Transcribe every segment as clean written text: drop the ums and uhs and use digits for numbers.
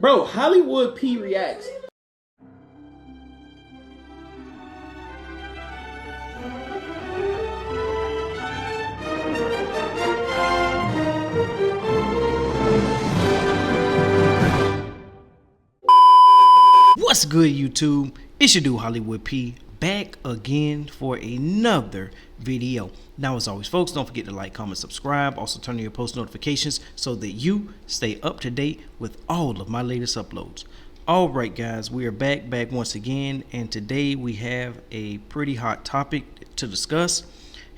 Bro, Hollywood P reacts. What's good, YouTube? It's your dude Hollywood P, back again for another video. Now, as always, folks, don't forget to like, comment, subscribe. Also turn on your post notifications so that you stay up to date with all of my latest uploads. All right, guys, we are back once again, and today we have a pretty hot topic to discuss.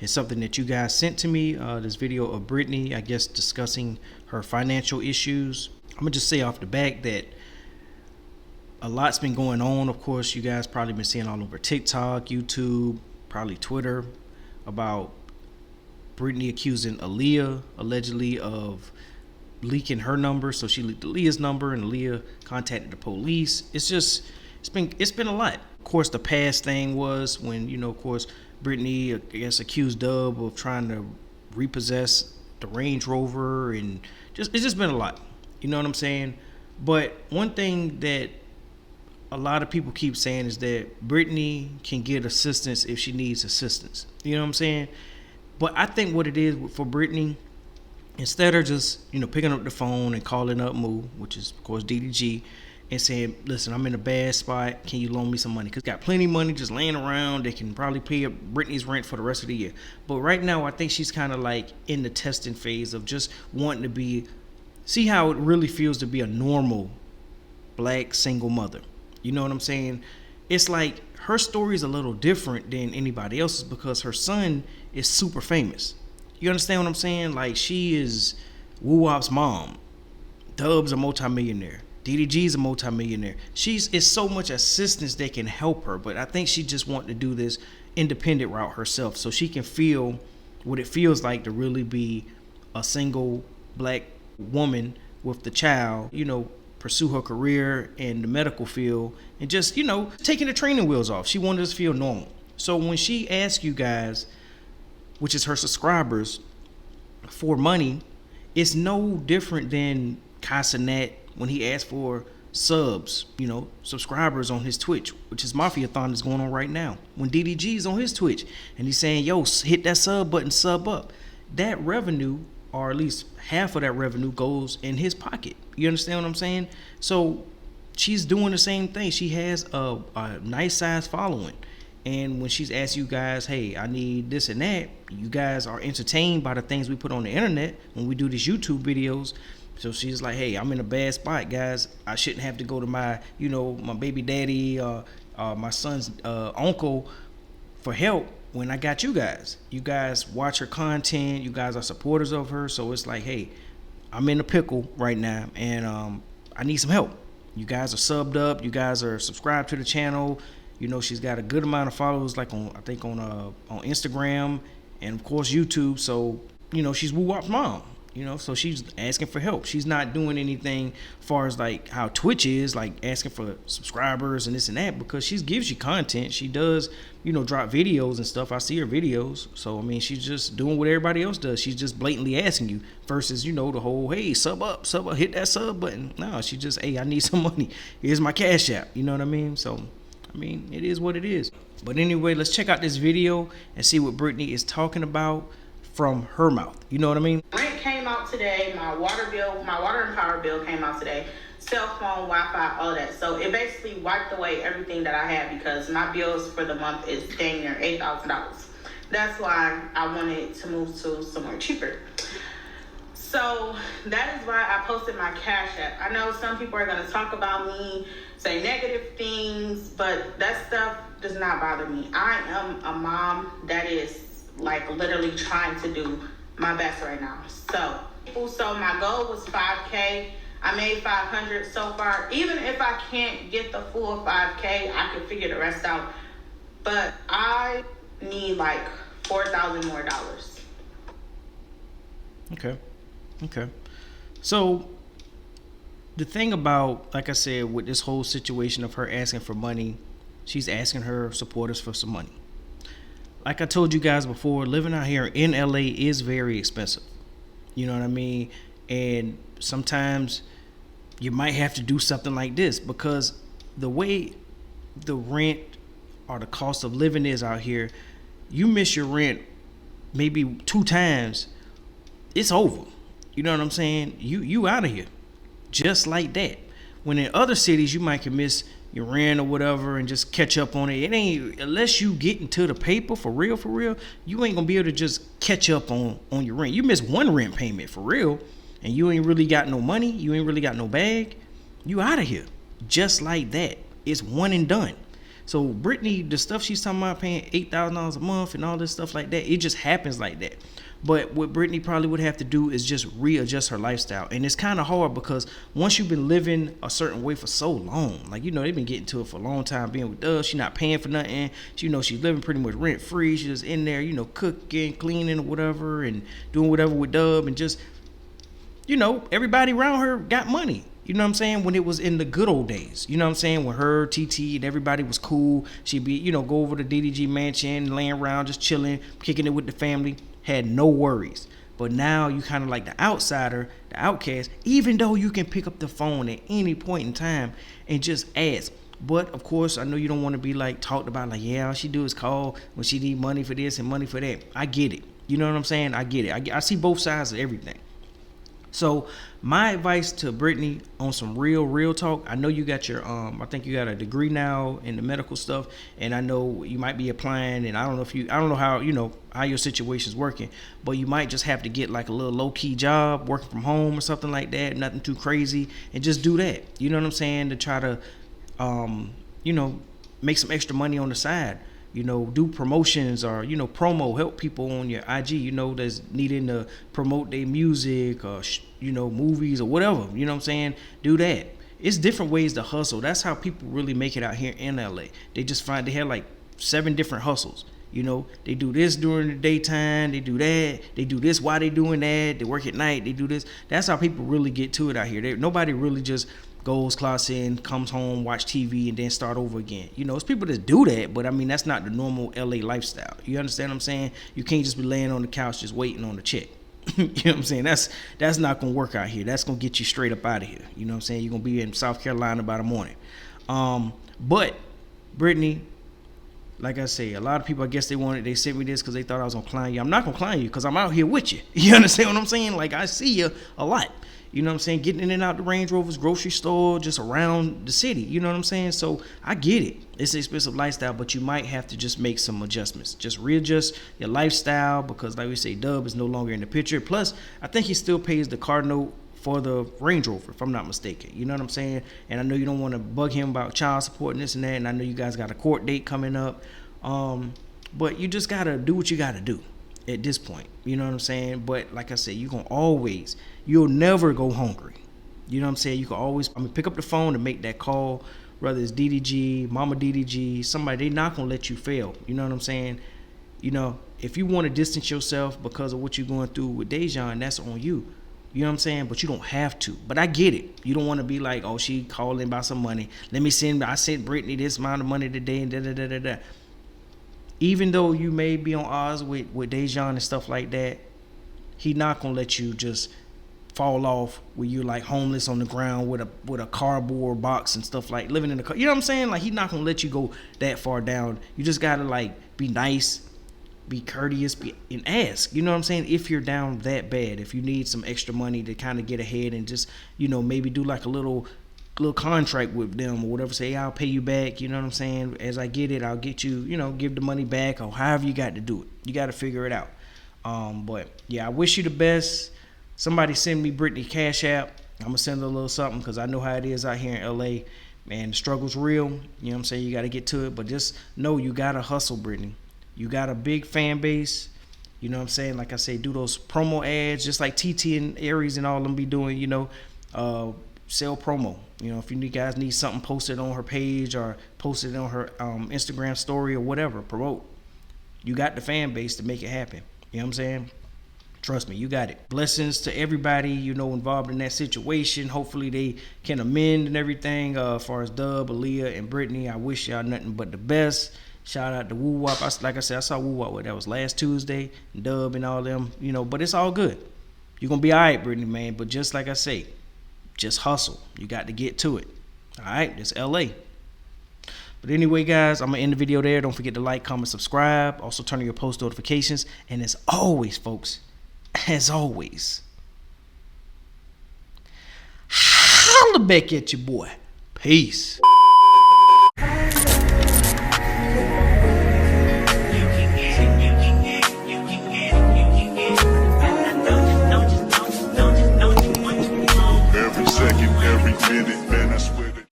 It's something that you guys sent to me, this video of Brittany, I guess, discussing her financial issues. I'm gonna just say off the back that a lot's been going on. Of course, you guys probably been seeing all over TikTok, YouTube, probably Twitter, about Brittany accusing Aaliyah allegedly of leaking her number. So she leaked Aaliyah's number, and Aaliyah contacted the police. It's been a lot. Of course, the past thing was when, you know, of course, Brittany, I guess, accused Dub of trying to repossess the Range Rover, and it's just been a lot. You know what I'm saying? But one thing that a lot of people keep saying is that Brittany can get assistance if she needs assistance. You know what I'm saying? But I think what it is for Brittany, instead of just, you know, picking up the phone and calling up Moo, which is of course DDG, and saying, listen, I'm in a bad spot, can you loan me some money? Because got plenty of money just laying around. They can probably pay up Brittany's rent for the rest of the year. But right now, I think she's kind of like in the testing phase of just wanting to see how it really feels to be a normal black single mother. You know what I'm saying? It's like her story is a little different than anybody else's because her son is super famous. You understand what I'm saying? Like, she is Woo Wop's mom. Dub's a multimillionaire. DDG's a multimillionaire. It's so much assistance that can help her, but I think she just wants to do this independent route herself so she can feel what it feels like to really be a single black woman with the child, you know, pursue her career in the medical field, and just, you know, taking the training wheels off. She wanted us to feel normal. So when she asks you guys, which is her subscribers, for money, it's no different than Casanat when he asked for subs, you know, subscribers on his Twitch, which is Mafia-thon is going on right now. When DDG is on his Twitch and he's saying, yo, hit that sub button, sub up. That revenue, or at least half of that revenue, goes in his pocket. You understand what I'm saying? So she's doing the same thing. She has a nice size following. And when she's asked you guys, hey, I need this and that, you guys are entertained by the things we put on the internet when we do these YouTube videos. So she's like, hey, I'm in a bad spot, guys. I shouldn't have to go to my, you know, my baby daddy, my son's uncle for help when I got you guys. You guys watch her content. You guys are supporters of her. So it's like, hey, I'm in a pickle right now, and I need some help. You guys are subbed up. You guys are subscribed to the channel. You know, she's got a good amount of followers, like on Instagram and of course YouTube. So, you know, she's Woo Wop's mom. You know, so she's asking for help. She's not doing anything as far as like how Twitch is, like asking for subscribers and this and that, because she gives you content. She does, you know, drop videos and stuff. I see her videos. So, I mean, she's just doing what everybody else does. She's just blatantly asking you versus, you know, the whole, hey, sub up, hit that sub button. No, she just, hey, I need some money. Here's my Cash App. You know what I mean? So, I mean, it is what it is. But anyway, let's check out this video and see what Brittany is talking about from her mouth. You know what I mean? Rent came out today. My water and power bill came out today. Cell phone, Wi-Fi, all that. So it basically wiped away everything that I had because my bills for the month is dang near $8,000. That's why I wanted to move to somewhere cheaper. So that is why I posted my Cash App. I know some people are going to talk about me, say negative things, but that stuff does not bother me. I am a mom that is like literally trying to do my best right now. So my goal was 5K. I made 500 so far. Even if I can't get the full 5K, I can figure the rest out. But I need like $4,000 more dollars. Okay. So the thing about, like I said, with this whole situation of her asking for money, she's asking her supporters for some money. Like I told you guys before, living out here in LA is very expensive. You know what I mean? And sometimes you might have to do something like this, because the way the rent or the cost of living is out here, you miss your rent maybe 2 times, it's over. You know what I'm saying? You out of here just like that. When in other cities you might can miss your rent or whatever and just catch up on it. It ain't, unless you get into the paper for real, you ain't gonna be able to just catch up on your rent. You miss one rent payment for real and you ain't really got no money, you ain't really got no bag, you out of here just like that. It's one and done. So Brittany, the stuff she's talking about paying $8,000 a month and all this stuff like that, it just happens like that. But what Brittany probably would have to do is just readjust her lifestyle. And it's kind of hard because once you've been living a certain way for so long, like, you know, they've been getting to it for a long time being with us. She's not paying for nothing. You know, she's living pretty much rent free. She's just in there, you know, cooking, cleaning or whatever and doing whatever with Dub. And just, you know, everybody around her got money. You know what I'm saying? When it was in the good old days. You know what I'm saying? When her, TT, and everybody was cool. She'd be, you know, go over to DDG mansion, laying around, just chilling, kicking it with the family. Had no worries. But now you kind of like the outsider, the outcast, even though you can pick up the phone at any point in time and just ask. But of course, I know you don't want to be like talked about like, yeah, all she do is call when she need money for this and money for that. I get it. You know what I'm saying? I get it. I see both sides of everything. So my advice to Brittany on some real talk, I know you got your I think you got a degree now in the medical stuff, and I know you might be applying, and I don't know how, you know, how your situation's working, but you might just have to get like a little low-key job working from home or something like that, nothing too crazy, and just do that. You know what I'm saying? To try to you know, make some extra money on the side. You know, do promotions or, you know, help people on your IG, you know, that's needing to promote their music or, you know, movies or whatever. You know what I'm saying? Do that. It's different ways to hustle. That's how people really make it out here in LA. They just find they have like 7 different hustles. You know, they do this during the daytime, they do that, they do this while they doing that, they work at night, they do this. That's how people really get to it out here. Nobody really just goes, clocks in, comes home, watch TV, and then start over again. You know, it's people that do that, but I mean, that's not the normal LA lifestyle. You understand what I'm saying? You can't just be laying on the couch just waiting on the check. You know what I'm saying? That's not gonna work out here. That's gonna get you straight up out of here. You know what I'm saying? You're gonna be in South Carolina by the morning. But Brittany, like I say, a lot of people, I guess they sent me this because they thought I was gonna clown you. I'm not gonna clown you because I'm out here with you. You understand what I'm saying? Like, I see you a lot. You know what I'm saying? Getting in and out the Range Rovers, grocery store, just around the city. You know what I'm saying? So I get it. It's an expensive lifestyle, but you might have to just make some adjustments. Just readjust your lifestyle because, like we say, Dub is no longer in the picture. Plus, I think he still pays the car note for the Range Rover, if I'm not mistaken. You know what I'm saying? And I know you don't want to bug him about child support and this and that. And I know you guys got a court date coming up. But you just got to do what you got to do at this point. You know what I'm saying? But like I said, you'll never go hungry. You know what I'm saying? You can always, pick up the phone and make that call, whether it's DDG, Mama DDG, somebody, they not going to let you fail. You know what I'm saying? You know, if you want to distance yourself because of what you're going through with Dejan, that's on you. You know what I'm saying? But you don't have to. But I get it. You don't want to be like, oh, she calling about some money. I sent Brittany this amount of money today and da-da-da-da-da. Even though you may be on odds with Dejan and stuff like that, he not going to let you just fall off where you're like homeless on the ground with a cardboard box and stuff, like living in the car. You know what I'm saying? Like, he not going to let you go that far down. You just got to like be nice, be courteous, and ask. You know what I'm saying? If you're down that bad, if you need some extra money to kind of get ahead and just, you know, maybe do like a little contract with them or whatever, say, hey, I'll pay you back, you know what I'm saying? As I get it, I'll get you, you know, give the money back, or however you got to do it. You got to figure it out. But yeah, I wish you the best. Somebody send me Brittany Cash App. I'm gonna send her a little something because I know how it is out here in LA. Man, the struggle's real. You know what I'm saying? You got to get to it, but just know you got to hustle, Brittany. You got a big fan base. You know what I'm saying? Like I say, do those promo ads just like TT and Aries and all of them be doing, you know, sell promo. You know, if you guys need something posted on her page or posted on her Instagram story or whatever, promote. You got the fan base to make it happen. You know what I'm saying? Trust me, you got it. Blessings to everybody, you know, involved in that situation. Hopefully they can amend and everything. As far as Dub, Aaliyah, and Brittany, I wish y'all nothing but the best. Shout out to Woo Wop. Like I said, I saw Woo Wop. That was last Tuesday. Dub and all them, you know, but it's all good. You're going to be all right, Brittany, man. But just like I say, just hustle. You got to get to it. All right, it's LA. But anyway, guys, I'm going to end the video there. Don't forget to like, comment, subscribe. Also, turn on your post notifications. And as always, folks, as always, holla back at your boy. Peace.